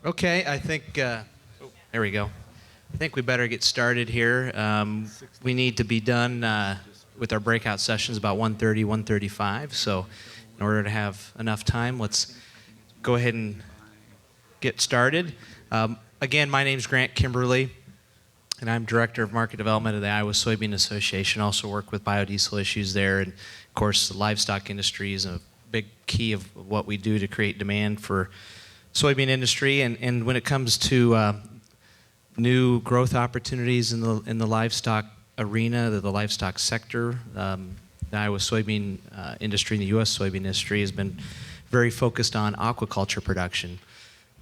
Okay, I think, there we go. I think we better get started here. We need to be done with our breakout sessions about 1:30, 1:35. So in order to have enough time, let's go ahead and get started. Again, my name is Grant Kimberly, and I'm Director of Market Development of the Iowa Soybean Association. Also work with biodiesel issues there. And of course, the livestock industry is a big key of what we do to create demand for soybean industry, and when it comes to new growth opportunities in the livestock arena, the livestock sector, the Iowa soybean industry and the U.S. soybean industry has been very focused on aquaculture production.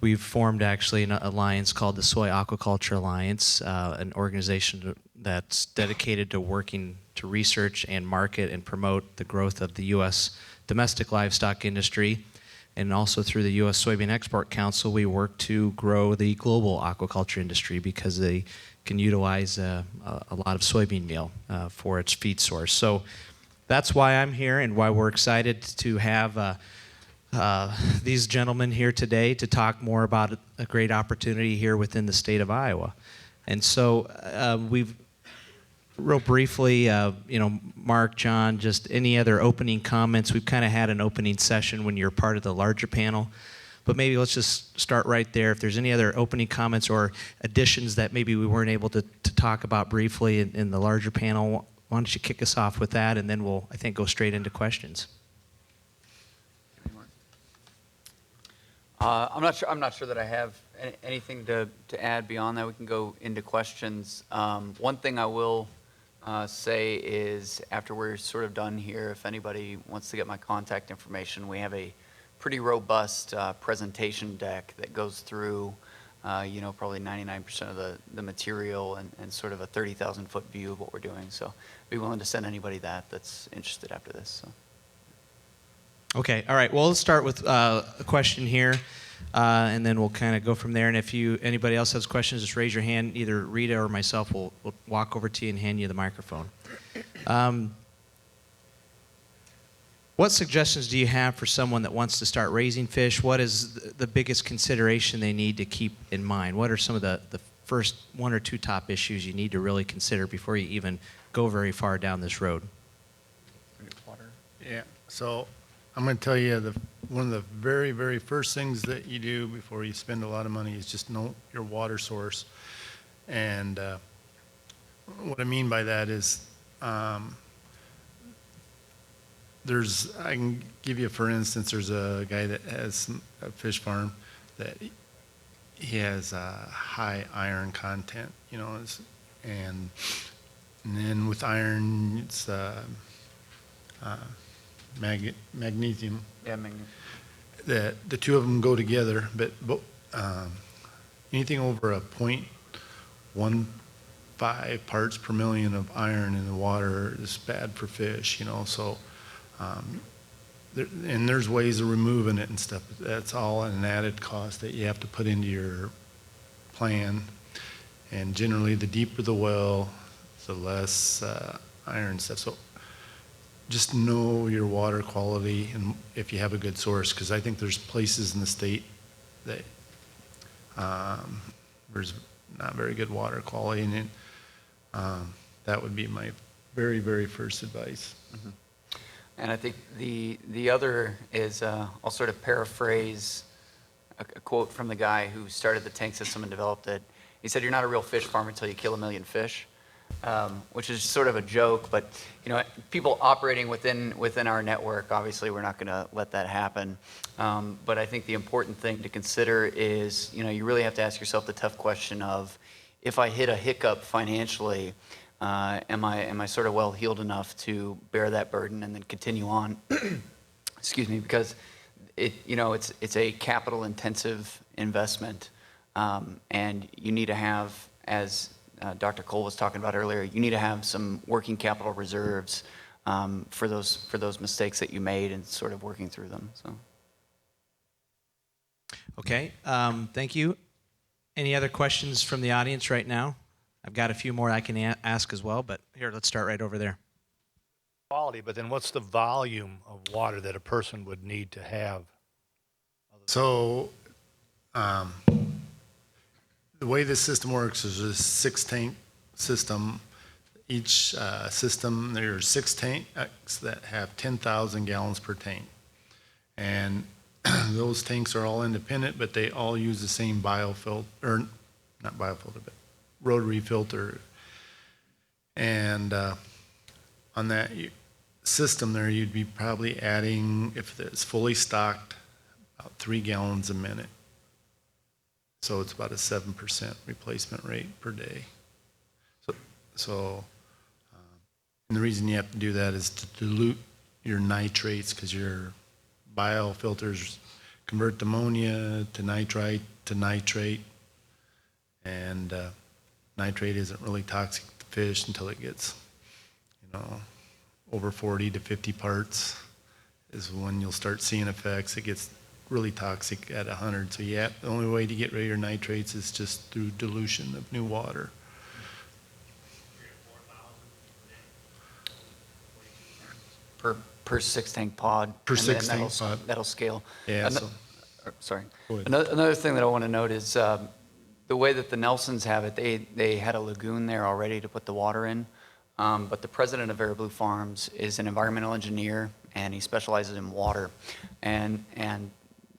We've formed actually an alliance called the Soy Aquaculture Alliance, an organization that's dedicated to working to research and market and promote the growth of the U.S. domestic livestock industry. And also through the U.S. Soybean Export Council, we work to grow the global aquaculture industry because they can utilize a lot of soybean meal for its feed source. So that's why I'm here and why we're excited to have these gentlemen here today to talk more about a great opportunity here within the state of Iowa. And so we've real briefly, Mark, John, just any other opening comments? We've kind of had an opening session when you're part of the larger panel, but maybe let's just start right there. If there's any other opening comments or additions that maybe we weren't able to talk about briefly in the larger panel, why don't you kick us off with that, and then we'll, I think, go straight into questions. I'm not sure that I have anything to add beyond that. We can go into questions. One thing I will say is after we're sort of done here, if anybody wants to get my contact information, we have a pretty robust presentation deck that goes through, probably 99% of the material and sort of a 30,000 foot view of what we're doing. So I'd be willing to send anybody that's interested after this. So. Okay, all right. Well, let's start with a question here, and then we'll kind of go from there. And if anybody else has questions, just raise your hand. Either Rita or myself will walk over to you and hand you the microphone. What suggestions do you have for someone that wants to start raising fish? What is the biggest consideration they need to keep in mind? What are some of the first one or two top issues you need to really consider before you even go very far down this road? Yeah, so I'm going to tell you one of the very, very first things that you do before you spend a lot of money is just know your water source. And what I mean by that is I can give you, for instance, there's a guy that has a fish farm that he has a high iron content, and then with iron, it's magnesium. Yeah, magnesium. The two of them go together, but anything over a 0.15 parts per million of iron in the water is bad for fish, So, and there's ways of removing it and stuff. But that's all an added cost that you have to put into your plan. And generally, the deeper the well, the less iron stuff. So just know your water quality and if you have a good source, because I think there's places in the state that there's not very good water quality, and that would be my very, very first advice. Mm-hmm. And I think the other is, I'll sort of paraphrase a quote from the guy who started the tank system and developed it. He said, "You're not a real fish farmer until you kill 1 million fish." Which is sort of a joke, but people operating within our network, obviously we're not going to let that happen. But I think the important thing to consider is, you really have to ask yourself the tough question of, if I hit a hiccup financially, am I sort of well heeled enough to bear that burden and then continue on? Excuse me, because it's a capital intensive investment, and you need to have, as Dr. Cole was talking about earlier, you need to have some working capital reserves for those mistakes that you made and sort of working through them. So. Okay, thank you. Any other questions from the audience right now? I've got a few more I can ask as well, but here, let's start right over there. Quality, but then what's the volume of water that a person would need to have? So The way this system works is a 6-tank system. Each system, there's 6 tanks that have 10,000 gallons per tank. And those tanks are all independent, but they all use the same biofilter, or not biofilter, but rotary filter. And on that system there, you'd be probably adding, if it's fully stocked, about 3 gallons a minute. So it's about a 7% replacement rate per day. And the reason you have to do that is to dilute your nitrates, because your biofilters convert ammonia to nitrite to nitrate, and nitrate isn't really toxic to fish until it gets, over 40 to 50 parts is when you'll start seeing effects. It gets really toxic at 100. So the only way to get rid of your nitrates is just through dilution of new water. Per 6-tank pod. Per and then 6-tank pod. That'll scale. Yeah. Sorry. Go ahead. Another thing that I want to note is the way that the Nelsons have it, they had a lagoon there already to put the water in. But the president of VeroBlue Farms is an environmental engineer, and he specializes in water. And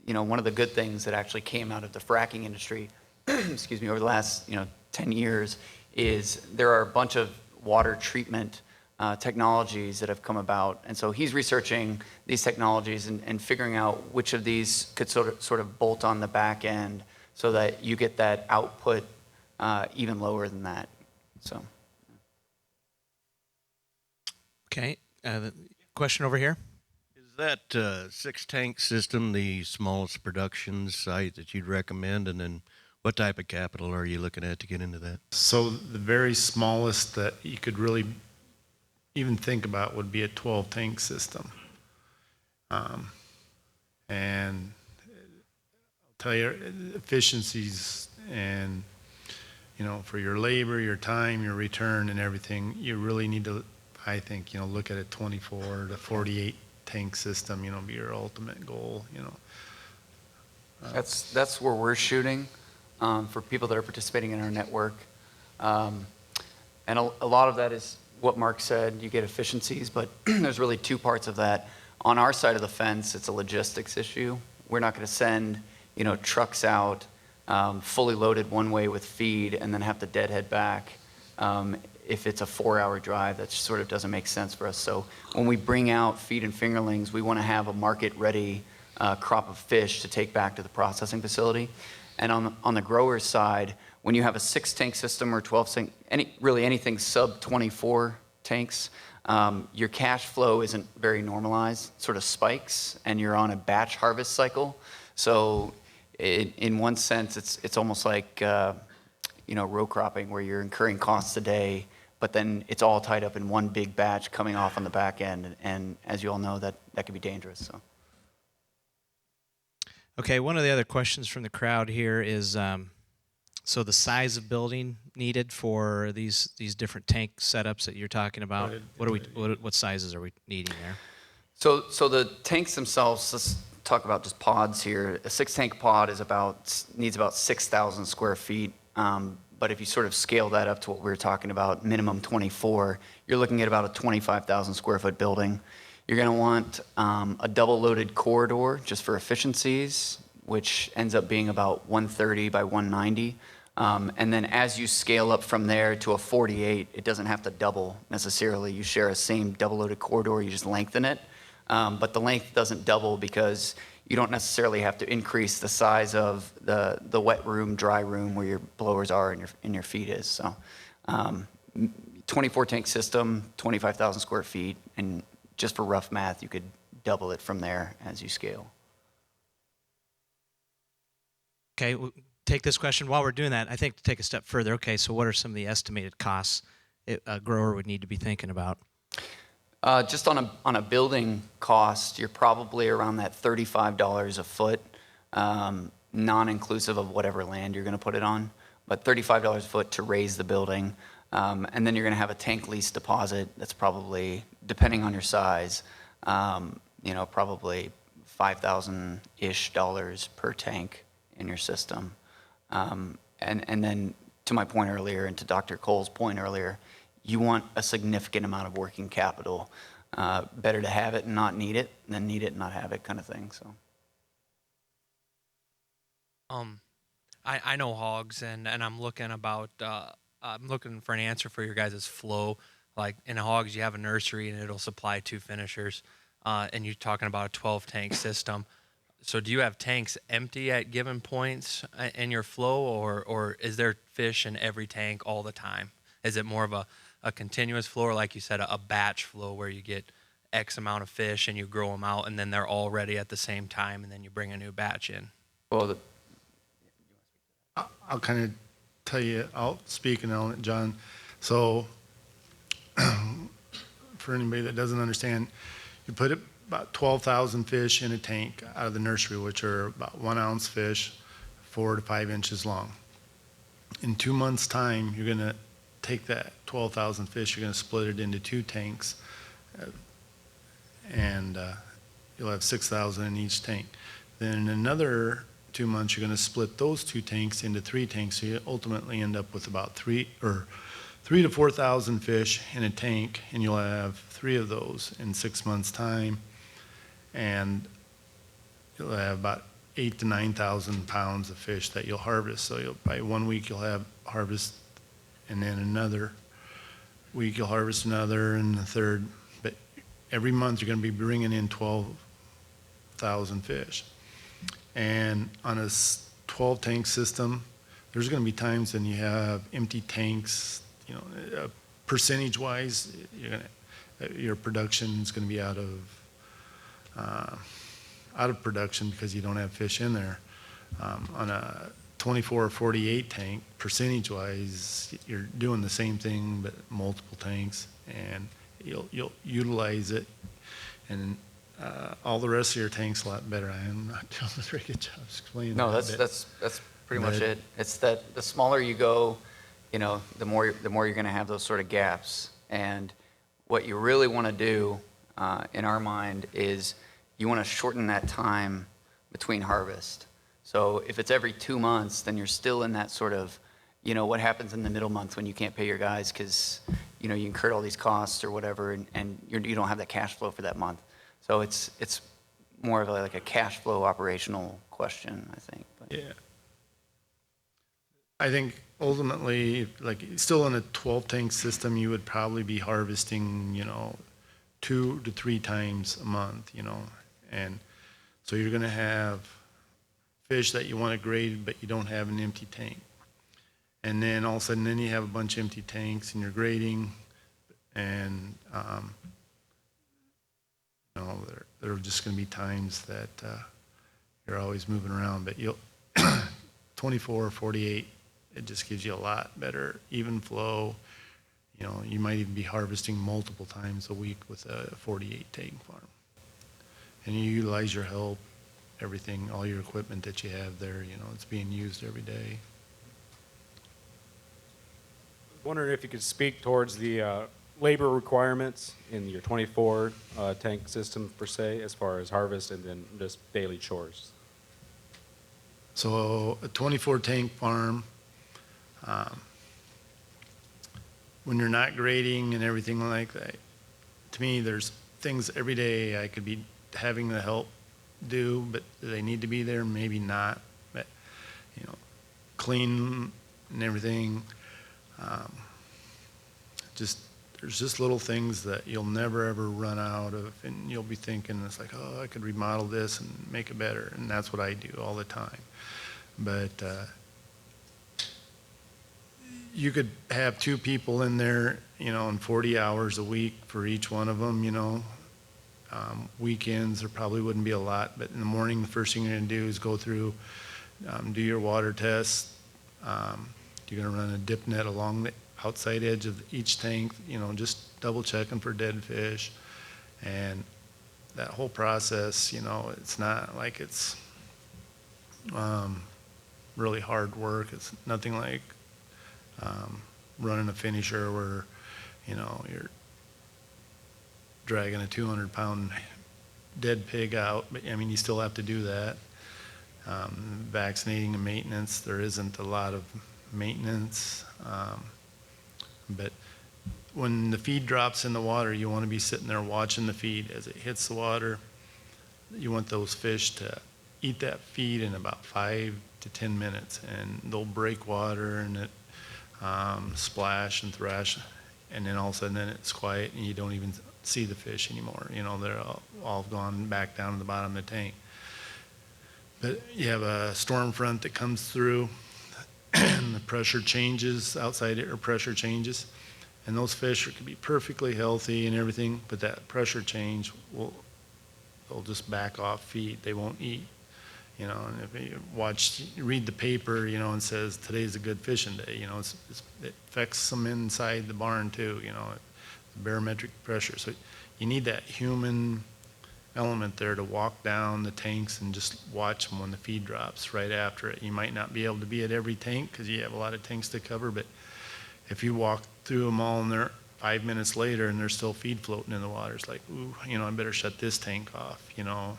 one of the good things that actually came out of the fracking industry, excuse me, over the last 10 years is there are a bunch of water treatment technologies that have come about. And so he's researching these technologies and figuring out which of these could sort of bolt on the back end so that you get that output even lower than that. So. Okay. Question over here. Is that 6-tank system the smallest production site that you'd recommend? And then what type of capital are you looking at to get into that? So the very smallest that you could really even think about would be a 12-tank system. And I'll tell you, efficiencies and, for your labor, your time, your return and everything, you really need to, I think, look at a 24 to 48 tank system, be your ultimate goal, That's where we're shooting for people that are participating in our network. And a lot of that is what Mark said, you get efficiencies, but there's really 2 parts of that. On our side of the fence, it's a logistics issue. We're not going to send, trucks out fully loaded one way with feed and then have to deadhead back. If it's a 4-hour drive, that sort of doesn't make sense for us. So when we bring out feed and fingerlings, we want to have a market-ready crop of fish to take back to the processing facility. And on the grower's side, when you have a 6-tank system or 12-tank, really anything sub 24 tanks, your cash flow isn't very normalized, sort of spikes, and you're on a batch harvest cycle. So in one sense, it's almost like row cropping, where you're incurring costs today, but then it's all tied up in one big batch coming off on the back end. And as you all know, that can be dangerous. So. Okay, one of the other questions from the crowd here is, so the size of building needed for these different tank setups that you're talking about, what sizes are we needing there? So the tanks themselves, let's talk about just pods here. A 6-tank pod needs about 6,000 square feet. But if you sort of scale that up to what we were talking about, minimum 24, you're looking at about a 25,000 square foot building. You're going to want a double loaded corridor just for efficiencies, which ends up being about 130 by 190. And then as you scale up from there to a 48, it doesn't have to double necessarily. You share a same double loaded corridor, you just lengthen it. But the length doesn't double because you don't necessarily have to increase the size of the wet room, dry room where your blowers are and your feed is. So 24 tank system, 25,000 square feet, and just for rough math, you could double it from there as you scale. Okay, we'll take this question. While we're doing that, I think to take a step further, okay, so what are some of the estimated costs a grower would need to be thinking about? Just on a building cost, you're probably around that $35 a foot, non-inclusive of whatever land you're going to put it on, but $35 a foot to raise the building. And then you're going to have a tank lease deposit that's probably, depending on your size, probably $5,000-ish per tank in your system. And And then to my point earlier and to Dr. Cole's point earlier, you want a significant amount of working capital. Better to have it and not need it than need it and not have it kind of thing, so. I know hogs, and I'm looking I'm looking for an answer for your guys' flow. Like in hogs, you have a nursery and it'll supply 2 finishers, and you're talking about a 12 tank system. So do you have tanks empty at given points in your flow, or is there fish in every tank all the time? Is it more of a continuous flow, or like you said, a batch flow where you get X amount of fish and you grow them out and then they're all ready at the same time and then you bring a new batch in? Well, I'll kind of tell you, I'll speak and I'll let John. So for anybody that doesn't understand, you put about 12,000 fish in a tank out of the nursery, which are about 1 ounce fish, 4 to 5 inches long. In 2 months' time, you're going to take that 12,000 fish, you're going to split it into 2 tanks, and you'll have 6,000 in each tank. Then in another 2 months, you're going to split those 2 tanks into 3 tanks, so you ultimately end up with about 3 to 4,000 fish in a tank, and you'll have 3 of those in 6 months' time, and you'll have about 8,000 to 9,000 pounds of fish that you'll harvest. So by 1 week you'll have harvest, and then another week you'll harvest another, and the third. But every month you're going to be bringing in 12,000 fish. And on a 12 tank system, there's going to be times when you have empty tanks. You know, percentage wise, your production is going to be out of production because you don't have fish in there. On a 24 or 48 tank, percentage wise, you're doing the same thing but multiple tanks, and you'll utilize it, and all the rest of your tanks a lot better. I am not doing a very good job explaining no, that. that's pretty much it. It's that the smaller you go, you know, the more you're going to have those sort of gaps. And what you really want to do, in our mind, is you want to shorten that time between harvest. So if it's every 2 months, then you're still in that sort of, you know, what happens in the middle month when you can't pay your guys because, you know, you incurred all these costs or whatever, and you don't have that cash flow for that month. So it's more of like a cash flow operational question, I think. But. Yeah. I think ultimately, like still in a 12 tank system, you would probably be harvesting, you know, 2 to 3 times a month, you know, and so you're going to have fish that you want to grade, but you don't have an empty tank. And then all of a sudden, then you have a bunch of empty tanks and you're grading, and you know, there are just going to be times that you're always moving around, but you'll 24 or 48, it just gives you a lot better even flow. You know, you might even be harvesting multiple times a week with a 48 tank farm. And you utilize your help, everything, all your equipment that you have there, you know, it's being used every day. Wondering if you could speak towards the labor requirements in your 24 tank system per se, as far as harvest and then just daily chores. So a 24 tank farm, when you're not grading and everything like that, to me, there's things every day I could be having the help do, but they need to be there, maybe not. But, you know, clean and everything. There's just little things that you'll never ever run out of, and you'll be thinking, it's like, oh, I could remodel this and make it better, and that's what I do all the time. But you could have 2 people in there, you know, and 40 hours a week for each one of them, you know. Weekends, there probably wouldn't be a lot, but in the morning, the first thing you're going to do is go through, do your water test. You're going to run a dip net along the outside edge of each tank, you know, just double checking for dead fish. And that whole process, you know, it's not like it's really hard work. It's nothing like running a finisher where, you know, you're dragging a 200-pound dead pig out, but I mean, you still have to do that. Vaccinating and maintenance, there isn't a lot of maintenance. But when the feed drops in the water, you want to be sitting there watching the feed as it hits the water. You want those fish to eat that feed in about 5 to 10 minutes, and they'll break water and it splash and thrash, and then all of a sudden then it's quiet and you don't even see the fish anymore. You know, they're all gone back down to the bottom of the tank. But you have a storm front that comes through and the pressure changes, outside air pressure changes, and those fish could be perfectly healthy and everything, but that pressure change they'll just back off feed. They won't eat. You know, and if you read the paper, you know, and says today's a good fishing day, you know, it affects them inside the barn too, you know, the barometric pressure. So you need that human element there to walk down the tanks and just watch them when the feed drops right after it. You might not be able to be at every tank because you have a lot of tanks to cover, but if you walk through them all and they're 5 minutes later and there's still feed floating in the water, it's like, ooh, you know, I better shut this tank off, you know.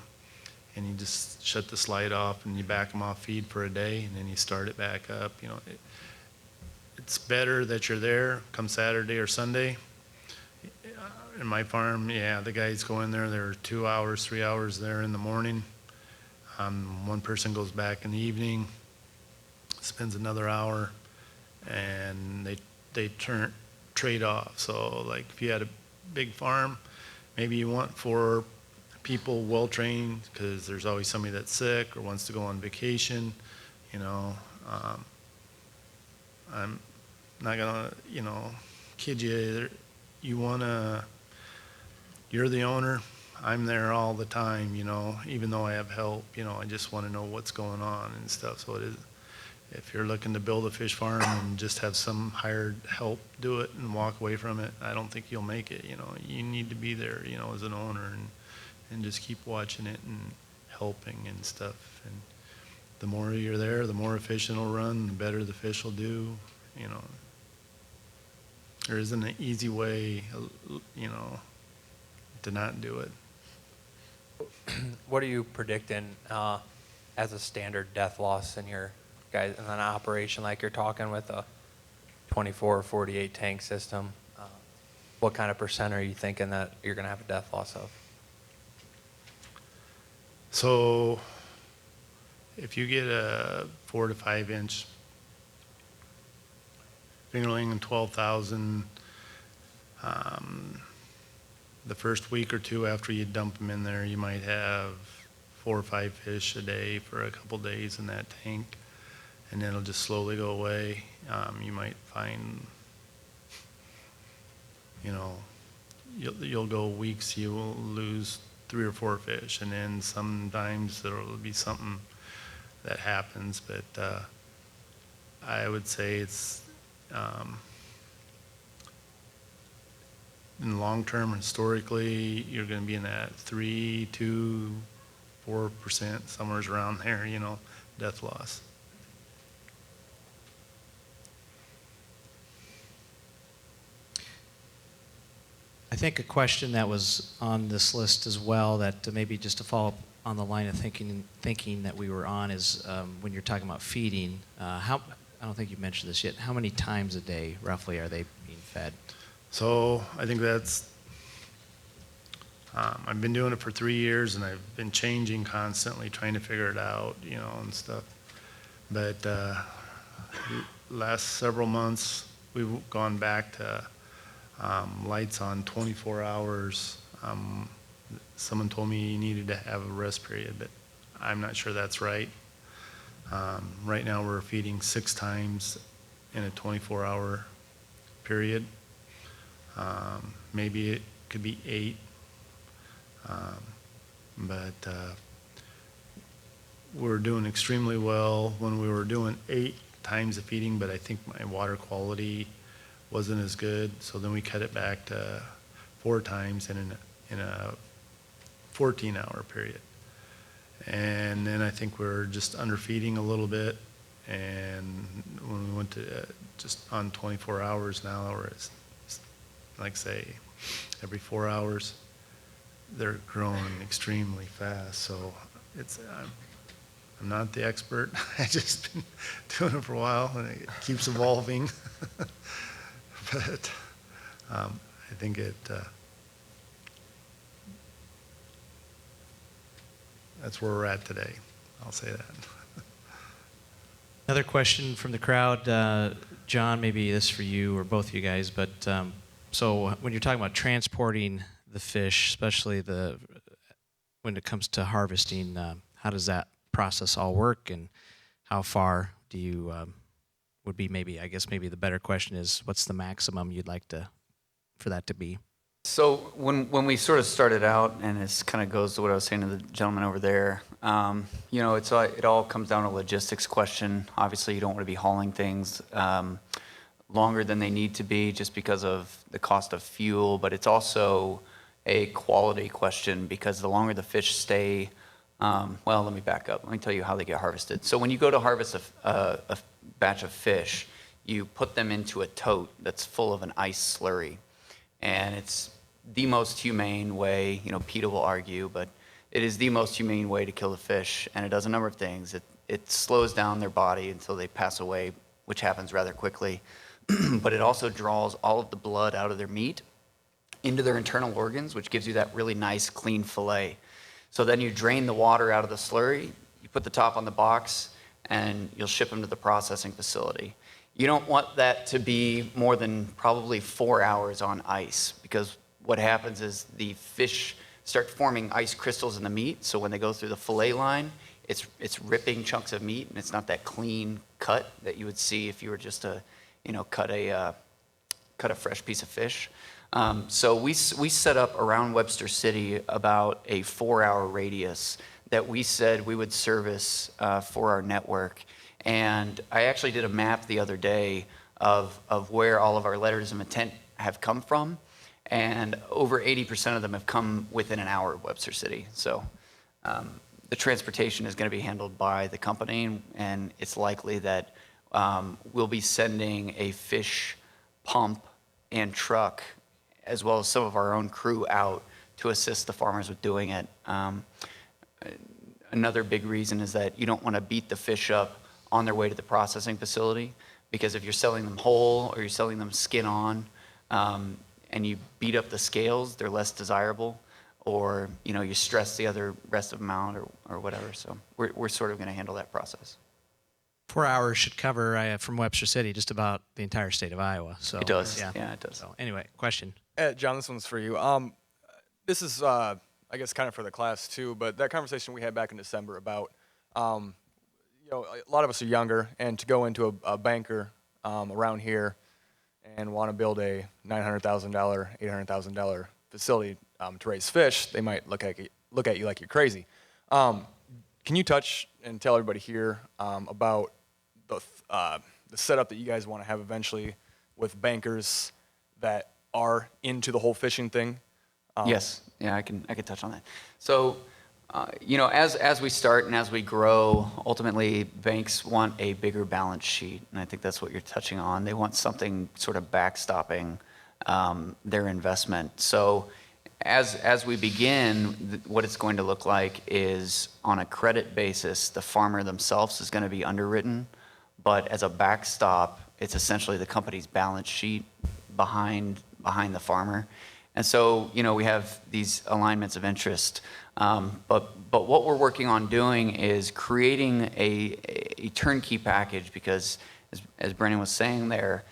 And you just shut the slide off and you back them off feed for a day and then you start it back up. You know, it's better that you're there come Saturday or Sunday. In my farm, yeah, the guys go in there, they're 2 hours, 3 hours there in the morning. One person goes back in the evening, spends another hour, and they trade off. So like if you had a big farm, maybe you want 4 people well trained because there's always somebody that's sick or wants to go on vacation, you know. I'm not gonna, you know, kid you either. You're the owner, I'm there all the time, you know, even though I have help, you know, I just want to know what's going on and stuff. So it is, if you're looking to build a fish farm and just have some hired help do it and walk away from it, I don't think you'll make it, you know. You need to be there, you know, as an owner and just keep watching it and helping and stuff. And the more you're there, the more efficient it'll run, the better the fish will do, you know. There isn't an easy way, you know, to not do it. What are you predicting as a standard death loss in your guys in an operation like you're talking with a 24 or 48 tank system? What kind of percent are you thinking that you're going to have a death loss of? So if you get a 4 to 5 inch fingerling and 12,000, the first week or two after you dump them in there, you might have 4 or 5 fish a day for a couple days in that tank, and then it'll just slowly go away. You might find, you know, you'll go weeks, you will lose 3 or 4 fish, and then sometimes there'll be something that happens, but I would say it's in the long term, historically, you're going to be in that 3 to 4%, somewhere around there, you know, death loss. I think a question that was on this list as well, that maybe just to follow up on the line of thinking that we were on, is when you're talking about feeding, I don't think you mentioned this yet, how many times a day roughly are they being fed? So I think that's, I've been doing it for 3 years and I've been changing constantly, trying to figure it out, you know, and stuff. But last several months, we've gone back to lights on 24 hours. Someone told me you needed to have a rest period, but I'm not sure that's right. Right now we're feeding 6 times in a 24-hour period. Maybe it could be 8, but we're doing extremely well when we were doing 8 times the feeding, but I think my water quality wasn't as good, so then we cut it back to 4 times in a 14-hour period. And then I think we're just underfeeding a little bit, and when we went to just on 24 hours now, we're at, like say, every 4 hours, they're growing extremely fast. So it's, I'm not the expert. I just been doing it for a while, and it keeps evolving. But I think that's where we're at today. I'll say that. Another question from the crowd, John, maybe this for you or both of you guys, but so when you're talking about transporting the fish, especially when it comes to harvesting, how does that process all work, and how far do you would be maybe, I guess maybe the better question is, what's the maximum you'd like for that to be? So when we sort of started out, and this kind of goes to what I was saying to the gentleman over there, it all comes down to a logistics question. Obviously, you don't want to be hauling things longer than they need to be just because of the cost of fuel, but it's also a quality question because the longer the fish stay, well, let me back up. Let me tell you how they get harvested. So when you go to harvest a batch of fish, you put them into a tote that's full of an ice slurry. And it's the most humane way, PETA will argue, but it is the most humane way to kill the fish, and it does a number of things. It slows down their body until they pass away, which happens rather quickly, but it also draws all of the blood out of their meat into their internal organs, which gives you that really nice, clean fillet. So then you drain the water out of the slurry, you put the top on the box, and you'll ship them to the processing facility. You don't want that to be more than probably 4 hours on ice, because what happens is the fish start forming ice crystals in the meat. So when they go through the fillet line, it's ripping chunks of meat, and it's not that clean cut that you would see if you were just to, cut a fresh piece of fish. So we set up around Webster City about a 4-hour radius that we said we would service for our network. And I actually did a map the other day of where all of our letters of intent have come from, and over 80% of them have come within an hour of Webster City. So the transportation is going to be handled by the company, and it's likely that we'll be sending a fish pump and truck, as well as some of our own crew out to assist the farmers with doing it. Another big reason is that you don't want to beat the fish up on their way to the processing facility, because if you're selling them whole or you're selling them skin on, and you beat up the scales, they're less desirable, or you stress the rest of them out or whatever. So we're sort of going to handle that process. 4 hours should cover from Webster City just about the entire state of Iowa. So It does. Yeah, It does. So anyway, question. John, this one's for you. This is, I guess, kind of for the class too, but that conversation we had back in December about, a lot of us are younger, and to go into a banker around here and want to build a $900,000, $800,000 facility to raise fish, they might look at you like you're crazy. Can you touch and tell everybody here about the setup that you guys want to have eventually with bankers that are into the whole fishing thing? Yes, yeah, I can touch on that. So, as we start and as we grow, ultimately banks want a bigger balance sheet, and I think that's what you're touching on. They want something sort of backstopping their investment. So, as we begin, what it's going to look like is, on a credit basis, the farmer themselves is going to be underwritten, but as a backstop, it's essentially the company's balance sheet behind the farmer. And so, we have these alignments of interest. But what we're working on doing is creating a turnkey package, because as Brennan was saying there,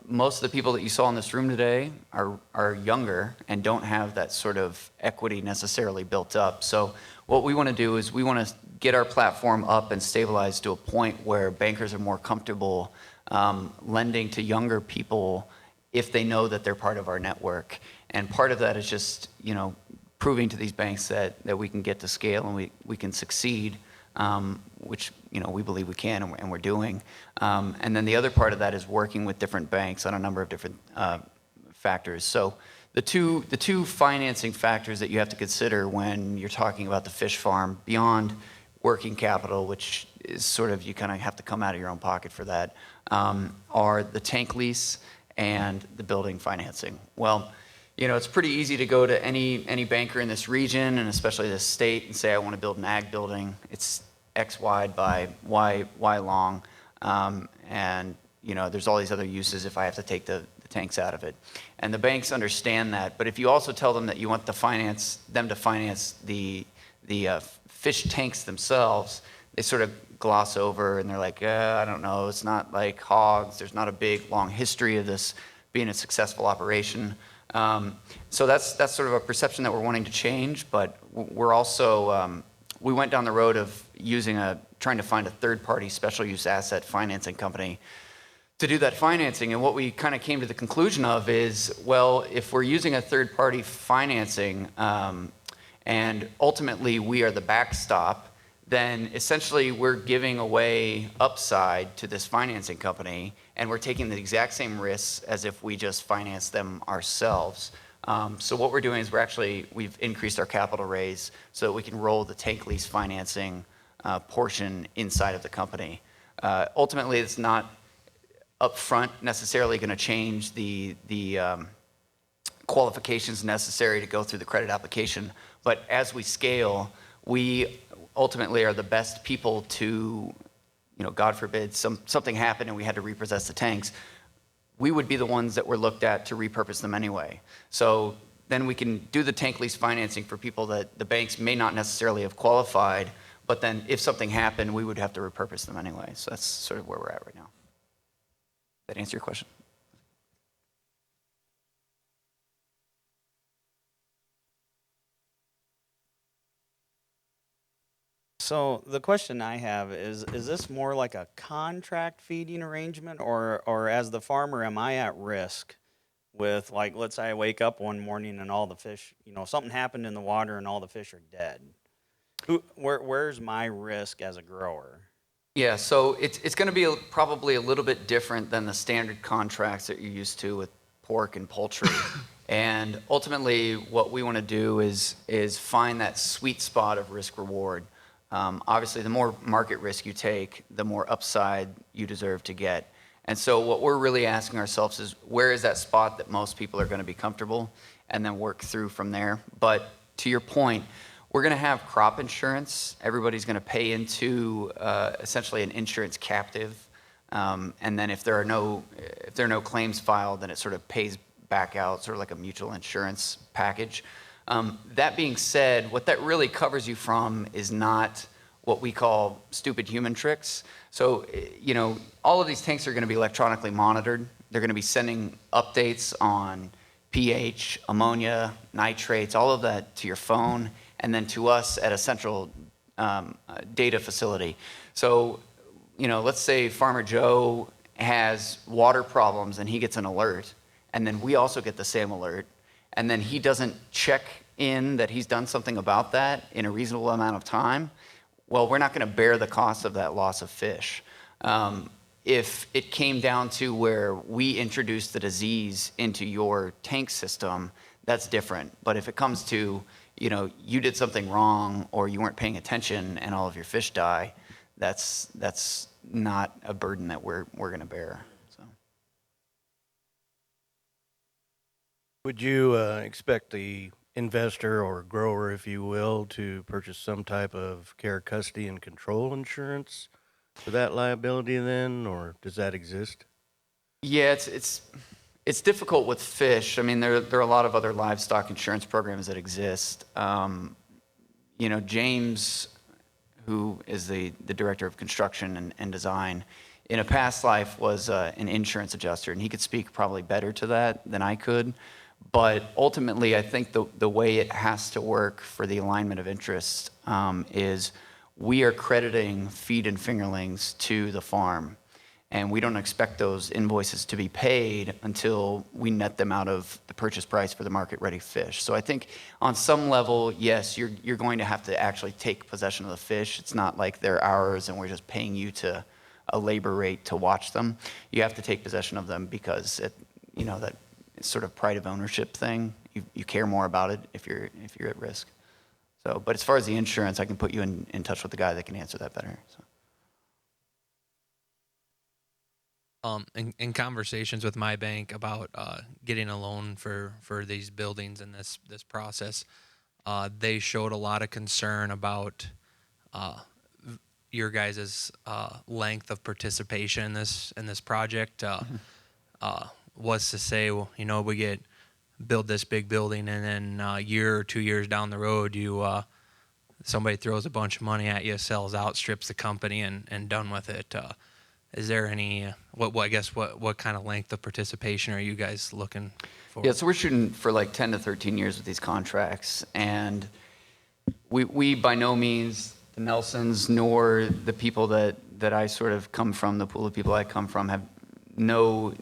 most of the people that you saw in this room today are younger and don't have that sort of equity necessarily built up. So what we want to do is we want to get our platform up and stabilized to a point where bankers are more comfortable lending to younger people if they know that they're part of our network. And part of that is just, proving to these banks that we can get to scale and we can succeed, which, we believe we can and we're doing. And then the other part of that is working with different banks on a number of different factors. So the two financing factors that you have to consider when you're talking about the fish farm, beyond working capital, which is sort of, you kind of have to come out of your own pocket for that, are the tank lease and the building financing. Well, it's pretty easy to go to any banker in this region, and especially this state, and say, I want to build an ag building. It's X wide by Y long, and there's all these other uses if I have to take the tanks out of it. And the banks understand that, but if you also tell them that you want them to finance the fish tanks themselves, they sort of gloss over and they're like, I don't know, it's not like hogs, there's not a big long history of this being a successful operation. So that's sort of a perception that we're wanting to change, but we're also, we went down the road of trying to find a third-party special use asset financing company to do that financing. And what we kind of came to the conclusion of is, well, if we're using a third-party financing and ultimately we are the backstop, then essentially we're giving away upside to this financing company, and we're taking the exact same risks as if we just finance them ourselves. So what we're doing is we've increased our capital raise so that we can roll the tank lease financing portion inside of the company. Ultimately, it's not upfront necessarily going to change the qualifications necessary to go through the credit application, but as we scale, we ultimately are the best people to, God forbid, something happened and we had to repossess the tanks, we would be the ones that were looked at to repurpose them anyway. So then we can do the tank lease financing for people that the banks may not necessarily have qualified, but then if something happened, we would have to repurpose them anyway. So that's sort of where we're at right now. That answer your question? So the question I have is this more like a contract feeding arrangement, or as the farmer, am I at risk with, like, let's say I wake up one morning and all the fish, something happened in the water and all the fish are dead? Where's my risk as a grower? Yeah, so it's going to be probably a little bit different than the standard contracts that you're used to with pork and poultry. And ultimately, what we want to do is find that sweet spot of risk reward. Obviously, the more market risk you take, the more upside you deserve to get. And so what we're really asking ourselves is, where is that spot that most people are going to be comfortable, and then work through from there. But to your point, we're going to have crop insurance. Everybody's going to pay into essentially an insurance captive. And then if there are no claims filed, then it sort of pays back out, sort of like a mutual insurance package. That being said, what that really covers you from is not what we call stupid human tricks. So, all of these tanks are going to be electronically monitored. They're going to be sending updates on pH, ammonia, nitrates, all of that to your phone, and then to us at a central data facility. So, let's say Farmer Joe has water problems and he gets an alert, and then we also get the same alert, and then he doesn't check in that he's done something about that in a reasonable amount of time, well, we're not going to bear the cost of that loss of fish. If it came down to where we introduced the disease into your tank system, that's different. But if it comes to, you did something wrong or you weren't paying attention and all of your fish die, that's not a burden that we're going to bear. So. Would you expect the investor or grower, if you will, to purchase some type of care, custody, and control insurance for that liability then, or does that exist? Yeah, it's difficult with fish. I mean, there are a lot of other livestock insurance programs that exist. James, who is the director of construction and design, in a past life was an insurance adjuster, and he could speak probably better to that than I could. But ultimately, I think the way it has to work for the alignment of interest is we are crediting feed and fingerlings to the farm, and we don't expect those invoices to be paid until we net them out of the purchase price for the market-ready fish. So I think on some level, yes, you're going to have to actually take possession of the fish. It's not like they're ours and we're just paying you to a labor rate to watch them. You have to take possession of them because that sort of pride of ownership thing. You care more about it if you're at risk. So, but as far as the insurance, I can put you in touch with the guy that can answer that better. So. In conversations with my bank about getting a loan for these buildings and this process, they showed a lot of concern about your guys' length of participation in this project. Was to say, well, you know, we build this big building, and then a year or 2 years down the road, somebody throws a bunch of money at you, sells out, strips the company, and done with it. Is there any what kind of length of participation are you guys looking for? Yeah, so we're shooting for like 10 to 13 years with these contracts, and we by no means, the Nelsons nor the people that I sort of come from, the pool of people I come from, have no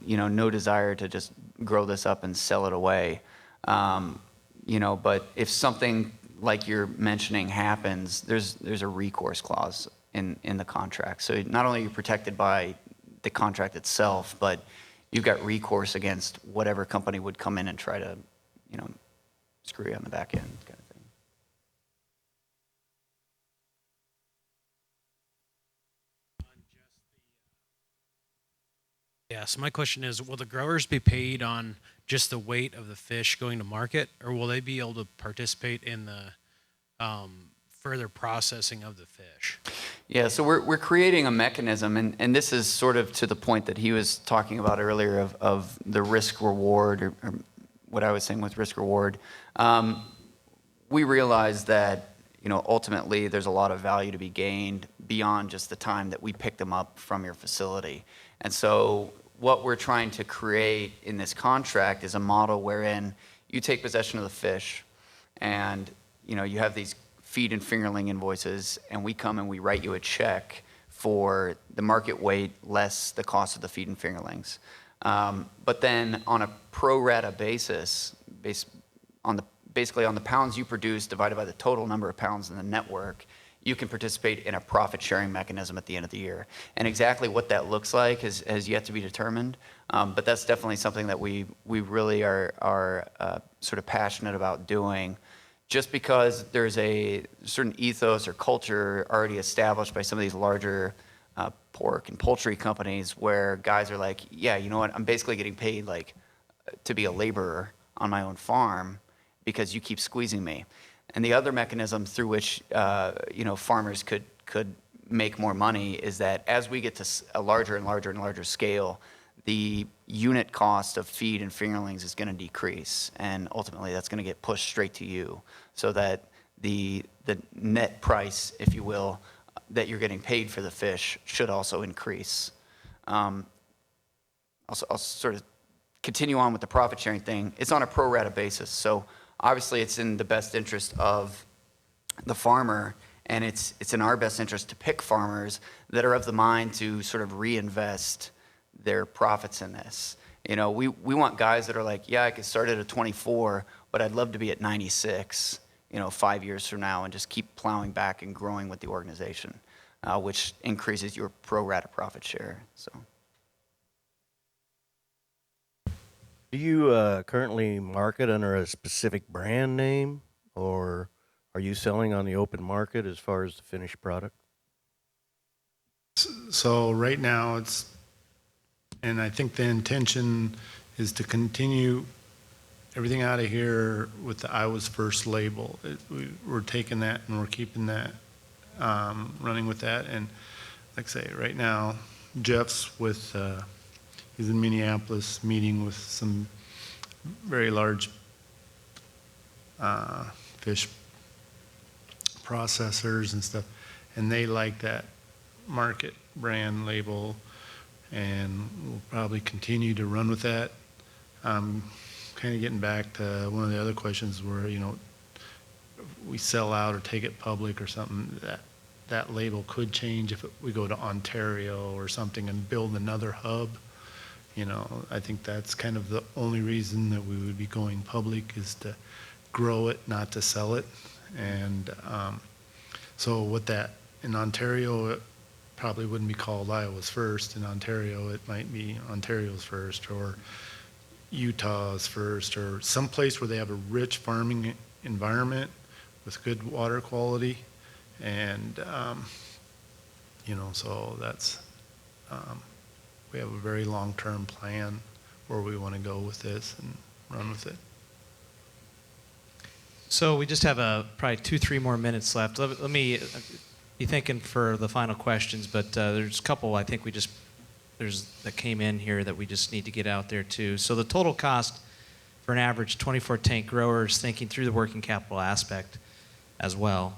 desire to just grow this up and sell it away. But if something like you're mentioning happens, there's a recourse clause in the contract. So not only are you protected by the contract itself, but you've got recourse against whatever company would come in and try to, screw you on the back end kind of thing. Yeah, so my question is, will the growers be paid on just the weight of the fish going to market, or will they be able to participate in the further processing of the fish? Yeah, so we're creating a mechanism, and this is sort of to the point that he was talking about earlier of the risk reward, or what I was saying with risk reward. We realize that ultimately there's a lot of value to be gained beyond just the time that we pick them up from your facility. And so what we're trying to create in this contract is a model wherein you take possession of the fish, and you have these feed and fingerling invoices, and we come and we write you a check for the market weight less the cost of the feed and fingerlings. But then on a pro rata basis, basically on the pounds you produce divided by the total number of pounds in the network, you can participate in a profit sharing mechanism at the end of the year. And exactly what that looks like has yet to be determined, but that's definitely something that we really are sort of passionate about doing. Just because there's a certain ethos or culture already established by some of these larger pork and poultry companies where guys are like, yeah, you know what, I'm basically getting paid like to be a laborer on my own farm because you keep squeezing me. And the other mechanism through which farmers could make more money is that as we get to a larger and larger and larger scale, the unit cost of feed and fingerlings is going to decrease, and ultimately that's going to get pushed straight to you, so that the net price, if you will, that you're getting paid for the fish should also increase. I'll sort of continue on with the profit sharing thing. It's on a pro rata basis, so obviously it's in the best interest of the farmer, and it's in our best interest to pick farmers that are of the mind to sort of reinvest their profits in this. We want guys that are like, yeah, I could start at a 24, but I'd love to be at 96, 5 years from now, and just keep plowing back and growing with the organization, which increases your pro rata profit share. So, Do you currently market under a specific brand name, or are you selling on the open market as far as the finished product? So right now and I think the intention is to continue everything out of here with the I Was First label. We're taking that and we're keeping that, running with that. And like I say, right now, Jeff's he's in Minneapolis meeting with some very large fish processors and stuff, and they like that market brand label, and we'll probably continue to run with that. Kind of getting back to one of the other questions where, we sell out or take it public or something, that label could change if we go to Ontario or something and build another hub. I think that's kind of the only reason that we would be going public, is to grow it, not to sell it. And so with that, in Ontario, it probably wouldn't be called Iowa's First. In Ontario, it might be Ontario's First, or Utah's First, or some place where they have a rich farming environment with good water quality. And, so that's, we have a very long-term plan where we want to go with this and run with it. So we just have probably 2-3 more minutes left. Let me, be thinking for the final questions, but there's a couple I think that came in here that we just need to get out there too. So the total cost for an average 24 tank grower is thinking through the working capital aspect as well.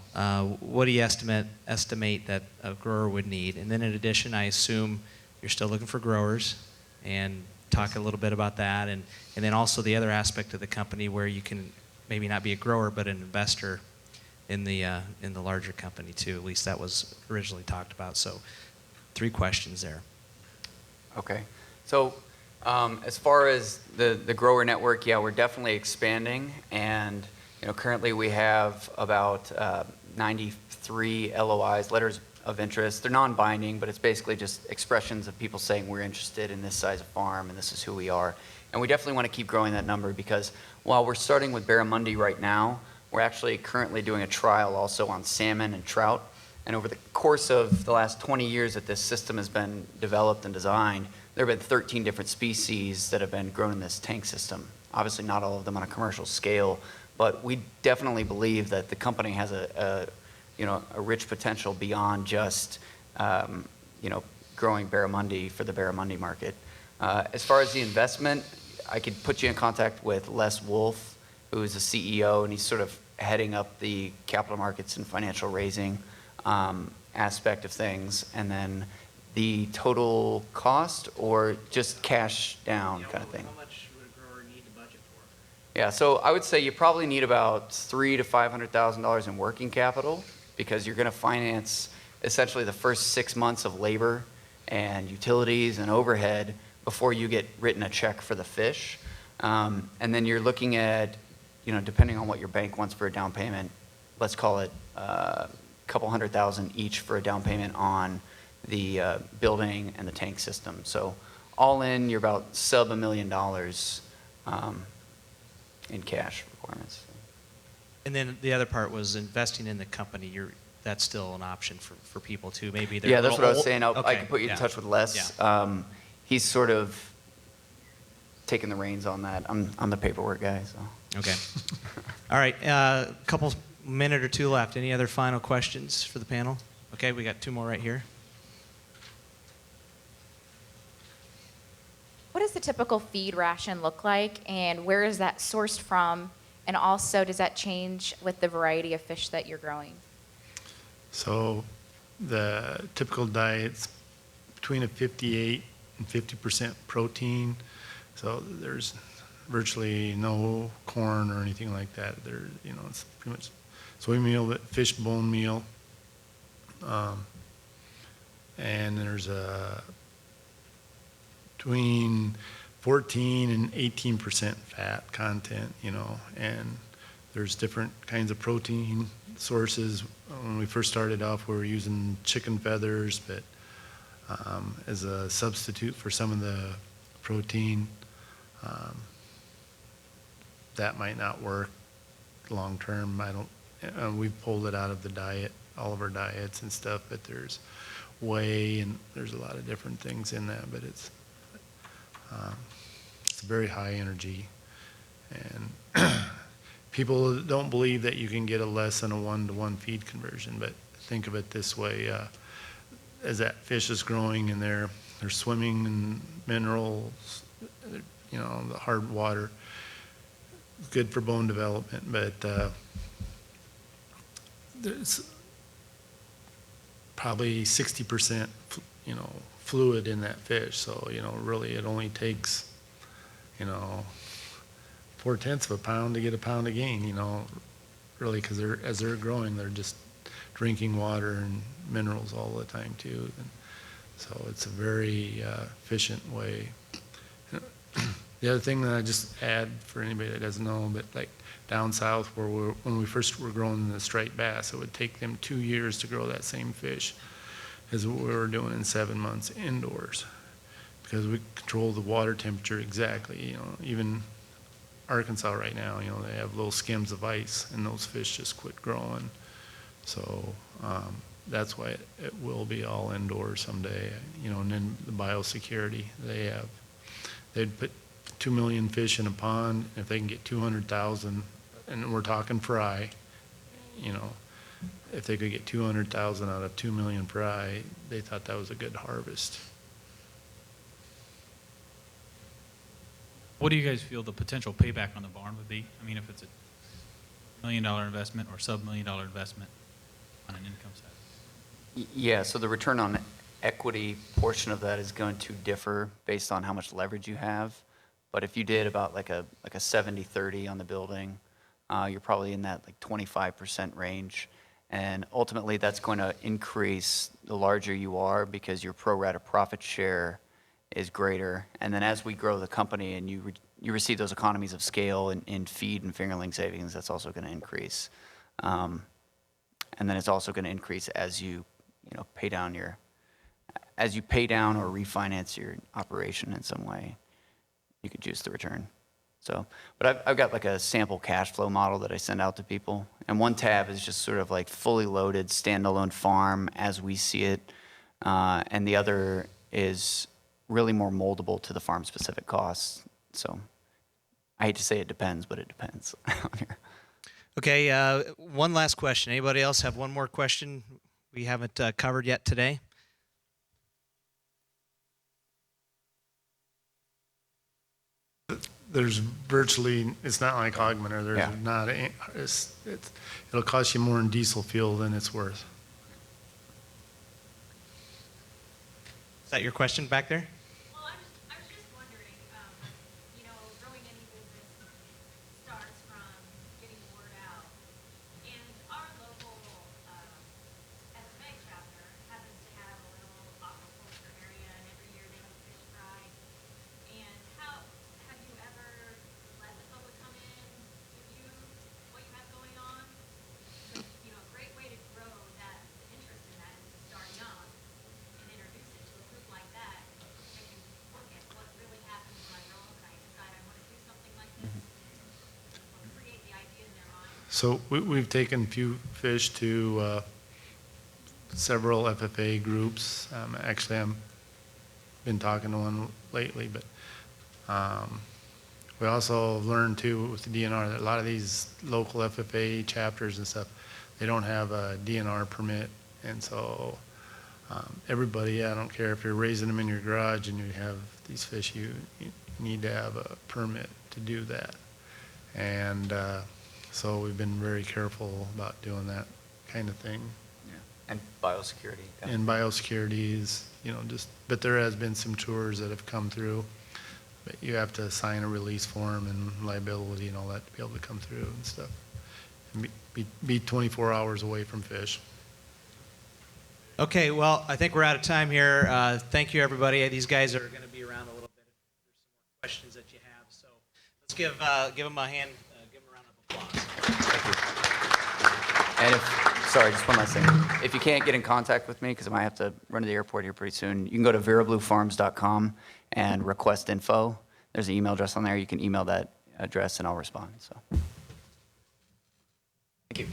What do you estimate that a grower would need? And then in addition, I assume you're still looking for growers, and talk a little bit about that, and then also the other aspect of the company where you can maybe not be a grower but an investor in the larger company too. At least that was originally talked about. So 3 questions there. Okay. So as far as the grower network, yeah, we're definitely expanding. And currently we have about 93 LOIs, letters of interest. They're non-binding, but it's basically just expressions of people saying we're interested in this size of farm and this is who we are. And we definitely want to keep growing that number, because while we're starting with barramundi right now, we're actually currently doing a trial also on salmon and trout. And over the course of the last 20 years that this system has been developed and designed, there have been 13 different species that have been grown in this tank system. Obviously not all of them on a commercial scale, but we definitely believe that the company has a rich potential beyond just growing barramundi for the barramundi market. As far as the investment, I could put you in contact with Les Wolf, who is the CEO, and he's sort of heading up the capital markets and financial raising aspect of things. And then the total cost, or just cash down kind of thing? How much would a grower need to budget for? Yeah, so I would say you probably need about $300,000 to $500,000 in working capital, because you're going to finance essentially the first 6 months of labor and utilities and overhead before you get written a check for the fish. And then you're looking at, depending on what your bank wants for a down payment, let's call it a couple $100,000 each for a down payment on the building and the tank system. So all in, you're about sub $1 million in cash requirements. And then the other part was investing in the company. That's still an option for people too. Maybe they're Yeah, that's what I was saying. I okay, can put you in touch with Les. Yeah. He's sort of taking the reins on that. I'm the paperwork guy. So. Okay. All right. Couple minute or 2 left. Any other final questions for the panel? Okay, we got 2 more right here. What does the typical feed ration look like, and where is that sourced from? And also, does that change with the variety of fish that you're growing? So the typical diet's between a 58 and 50% protein. So there's virtually no corn or anything like that. It's pretty much soy meal, fish bone meal. And there's between 14 and 18% fat content, and there's different kinds of protein sources. When we first started off, we were using chicken feathers, but as a substitute for some of the protein, that might not work long term. We've pulled it out of the diet, all of our diets and stuff, but there's whey and there's a lot of different things in that, but it's very high energy, and people don't believe that you can get a less than a 1-to-1 feed conversion. But think of it this way: as that fish is growing and they're swimming in minerals, the hard water, good for bone development. But there's probably 60%, fluid in that fish. So really, it only takes 0.4 of a pound to get a pound of gain, really, because as they're growing, they're just drinking water and minerals all the time too. And so it's a very efficient way. The other thing that I just add for anybody that doesn't know, but like down south when we first were growing the striped bass, it would take them 2 years to grow that same fish as what we were doing in 7 months indoors, because we control the water temperature exactly. Even Arkansas right now, they have little skims of ice, and those fish just quit growing. So that's why it will be all indoors someday. And then the biosecurity they'd put 2 million fish in a pond. If they can get 200,000, and we're talking fry, if they could get 200,000 out of 2 million per eye, they thought that was a good harvest. What do you guys feel the potential payback on the barn would be? I mean, if it's a $1 million investment or sub-$1 million investment on an income side? Yeah, so the return on equity portion of that is going to differ based on how much leverage you have. But if you did about like a 70-30 on the building, you're probably in that like 25% range. And ultimately, that's going to increase the larger you are because your pro rata profit share is greater. And then as we grow the company and you receive those economies of scale in feed and fingerling savings, that's also going to increase. And then it's also going to increase as you pay down or refinance your operation in some way. You could juice the return. So, but I've got like a sample cash flow model that I send out to people. And one tab is just sort of like fully loaded standalone farm as we see it. And the other is really more moldable to the farm specific costs. So I hate to say it depends, but it depends. Okay, one last question. Anybody else have one more question we haven't covered yet today? There's virtually, it's not like augmenter. There's Yeah. not, it'll cost you more in diesel fuel than it's worth. Is that your question back there? Well, I was just wondering, growing any business starts from getting the word out. And our local SMA chapter happens to have a little aquaculture area, and every year they have a fish fry. And how have you ever let the public come in to view what you have going on? But, a great way to grow that interest in that is to start young and introduce it to a group like that. They can look at what really happens when I grow them and I decide I want to do something like this. Or create the idea in their mind. So we've taken few fish to several FFA groups. Actually, I've been talking to one lately, but we also learned too with the DNR that a lot of these local FFA chapters and stuff, they don't have a DNR permit. And so everybody, I don't care if you're raising them in your garage and you have these fish, you need to have a permit to do that. And so we've been very careful about doing that kind of thing. Yeah. And biosecurity. And biosecurity is, but there has been some tours that have come through. But you have to sign a release form and liability and all that to be able to come through and stuff. And be 24 hours away from fish. Okay, well, I think we're out of time here. Thank you, everybody. These guys are going to be around a little bit if there's some more questions that you have. So let's give them a hand, give them a round of applause. And sorry, just one last thing. If you can't get in contact with me, because I might have to run to the airport here pretty soon, you can go to VeroBlueFarms.com and request info. There's an email address on there. You can email that address and I'll respond. So, thank you.